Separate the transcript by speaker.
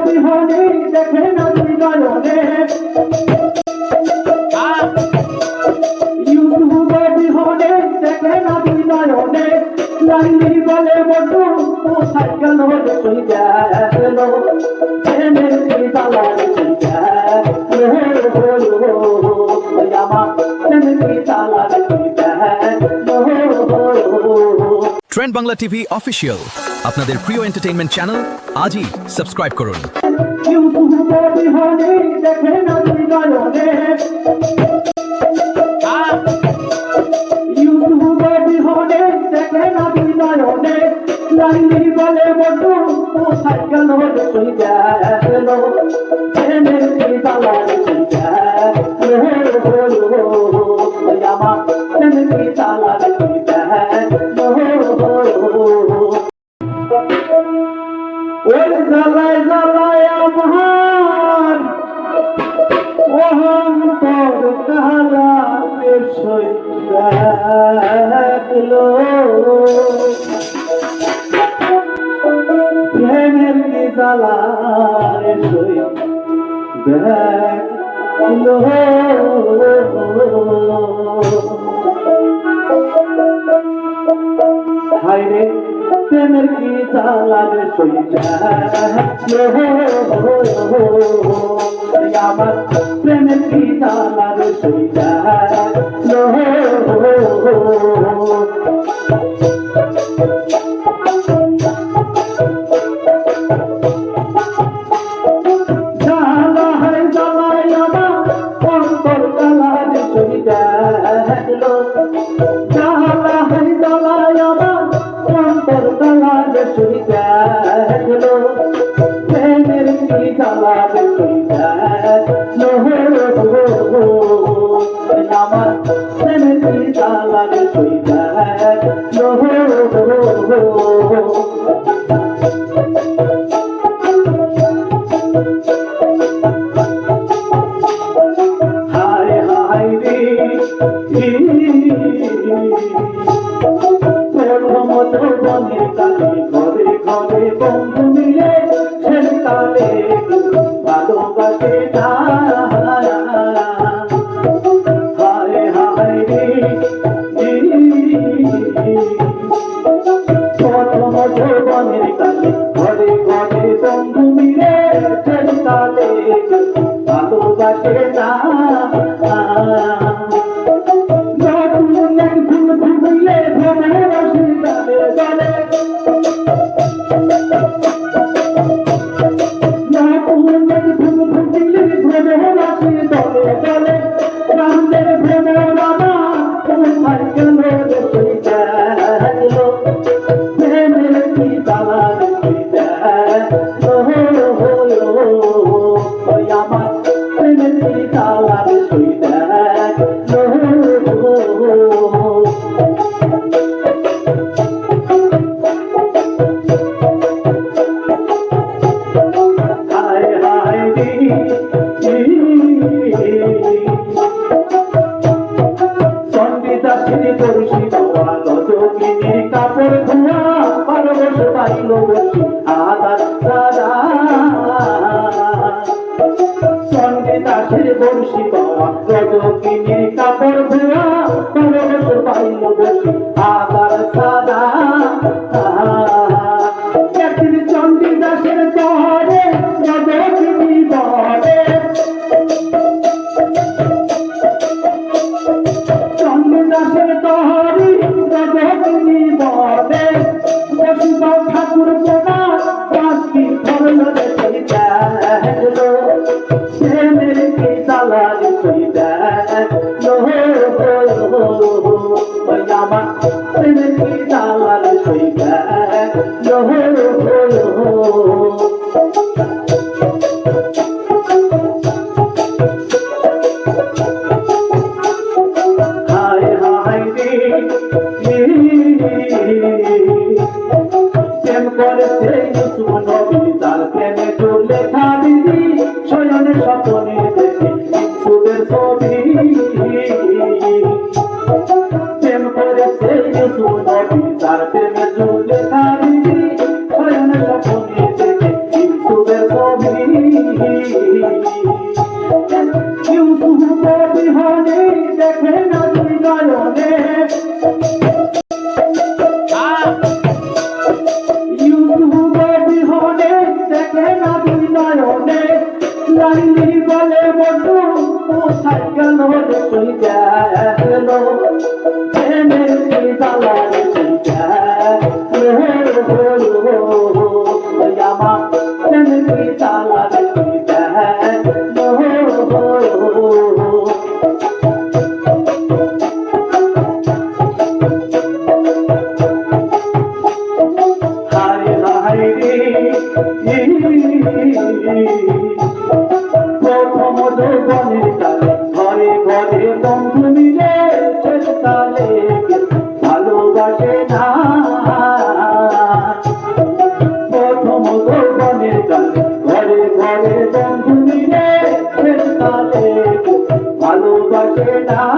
Speaker 1: বিহনে দেখে না তুই নয়নে ইউটিউব বিহনে দেখে না তুই নয়নে লাইনি বলে বন্ধু কোথায় গেল তুই গেল প্রেমের কি তালা তুই গেল আমার প্রেমের কি তালা তুই
Speaker 2: ট্রেন্ড বাংলা টিভি অফিসিয়াল আপনাদের প্রিয় এন্টারটেইনমেন্ট চ্যানেল আজই সাবস্ক্রাইব করুন।
Speaker 1: ইউটিউব বিহনে দেখে না তুই নয়নে ইউটিউব বিহনে দেখে না তুই নয়নে লাইনি বলে বন্ধু কোথায় গেল তুই গেল প্রেমের কি তালা তুই গেল আমার প্রেমের কি তালা তুই ওই জ্বালায় জ্বালায় আমার অহংকার কালা পেশই দেখলো প্রেমের কি জ্বালায় সই দেখলো হায় রে প্রেমের কি জ্বালাবে সইটা আমার প্রেমের কি জ্বালাবে সইটা জ্বালায় জ্বালায় আমার অন্তর জ্বালাবে সইটা জ্বালায় জ্বালায় আমার অন্তর জ্বালাবে সইটা প্রেমের কি জ্বালাবে সইটা আমার প্রেমের কি জ্বালাবে সইটা হায় হায় রে বনের কালে ঘরে ঘরে বন্ধু মিলে শেষ কালে ভালোবাসে না হায় হায় রে বনের কালে ঘরে ঘরে বন্ধু মিলে শেষ কালে ভালোবাসে না কাপড় ধোয়া পরবশ পাইল বসি আদার দাদা সঙ্গে দাসের বংশী পাওয়া রজকিনীর কাপড় ধোয়া পরবশ পাইল বসি আদার দাদা একদিন চণ্ডী দাসের তরে রজকিনী বলে চণ্ডী দাসের তরে রজকিনী বলে বসিব ঠাকুর প্রণাম পাঁচটি ধরল রে সইটা প্রেমের কি জ্বালাবে সইটা লাইনি বলে বন্ধু কোথায় গেল রে তুই গেল প্রেমের কি জ্বালা রে তুই গেল আমার প্রেমের কি জ্বালা রে তুই গেল হায় হায় রে প্রথম যৌবনের কালে ঘরে ঘরে বন্ধু মিলে শেষ কালে ভালোবাসে না প্রথম যৌবনের কালে ঘরে ঘরে বন্ধু মিলে শেষ কালে ভালোবাসে না